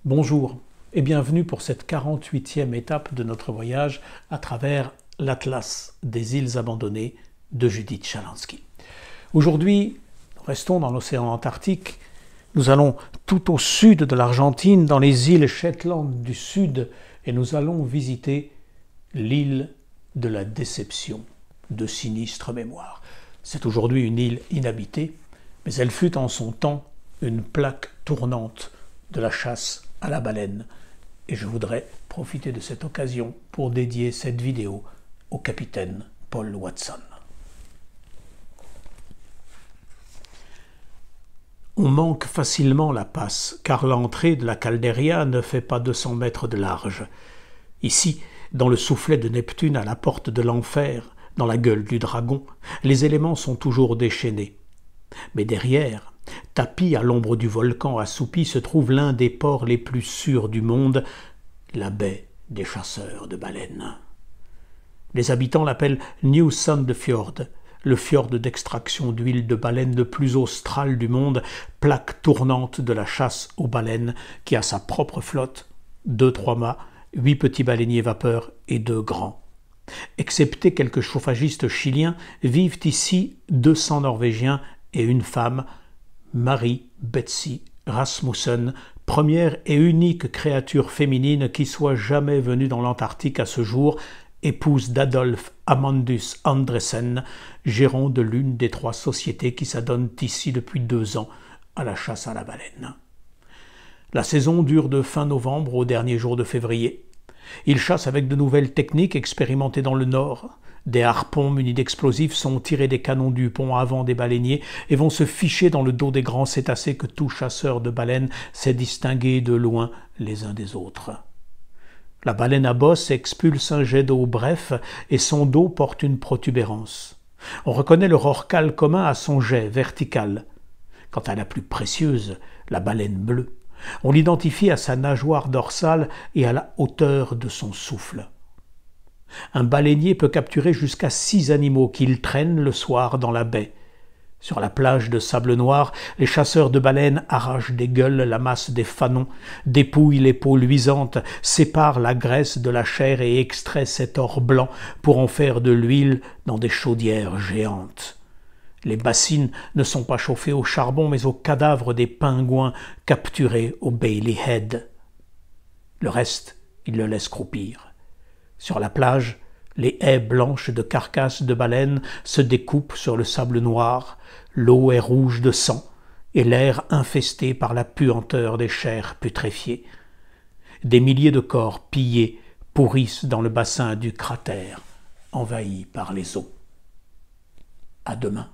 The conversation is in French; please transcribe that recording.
Bonjour et bienvenue pour cette 48e étape de notre voyage à travers l'Atlas des îles abandonnées de Judith Shalansky. Aujourd'hui, nous restons dans l'océan Antarctique. Nous allons tout au sud de l'Argentine, dans les îles Shetland du Sud, et nous allons visiter l'île de la Déception, de sinistre mémoire. C'est aujourd'hui une île inhabitée, mais elle fut en son temps une plaque tournante de la chasse à la baleine. Et je voudrais profiter de cette occasion pour dédier cette vidéo au capitaine Paul Watson. On manque facilement la passe, car l'entrée de la Calderia ne fait pas 200 mètres de large. Ici, dans le soufflet de Neptune à la porte de l'enfer, dans la gueule du dragon, les éléments sont toujours déchaînés. Mais derrière, tapis à l'ombre du volcan assoupi, se trouve l'un des ports les plus sûrs du monde, la baie des chasseurs de baleines. Les habitants l'appellent New Sandefjord, le fjord d'extraction d'huile de baleine le plus austral du monde, plaque tournante de la chasse aux baleines qui a sa propre flotte, 2-3 mâts, 8 petits baleiniers vapeur et 2 grands. Excepté quelques chauffagistes chiliens, vivent ici 200 Norvégiens et une femme, Marie Betsy Rasmussen, première et unique créature féminine qui soit jamais venue dans l'Antarctique à ce jour, épouse d'Adolf Amandus Andresen, gérant de l'une des 3 sociétés qui s'adonnent ici depuis 2 ans à la chasse à la baleine. La saison dure de fin novembre au dernier jour de février. Ils chassent avec de nouvelles techniques expérimentées dans le Nord. Des harpons munis d'explosifs sont tirés des canons du pont avant des baleiniers et vont se ficher dans le dos des grands cétacés que tout chasseur de baleines sait distinguer de loin les uns des autres. La baleine à bosse expulse un jet d'eau bref et son dos porte une protubérance. On reconnaît le rorqual commun à son jet vertical. Quant à la plus précieuse, la baleine bleue, on l'identifie à sa nageoire dorsale et à la hauteur de son souffle. Un baleinier peut capturer jusqu'à 6 animaux qu'il traîne le soir dans la baie. Sur la plage de sable noir, les chasseurs de baleines arrachent des gueules la masse des fanons, dépouillent les peaux luisantes, séparent la graisse de la chair et extraient cet or blanc pour en faire de l'huile dans des chaudières géantes. Les bassines ne sont pas chauffées au charbon mais au cadavre des pingouins capturés au Bailey Head. Le reste, ils le laissent croupir. Sur la plage, les haies blanches de carcasses de baleines se découpent sur le sable noir, l'eau est rouge de sang et l'air infesté par la puanteur des chairs putréfiées. Des milliers de corps pillés pourrissent dans le bassin du cratère, envahi par les eaux. À demain.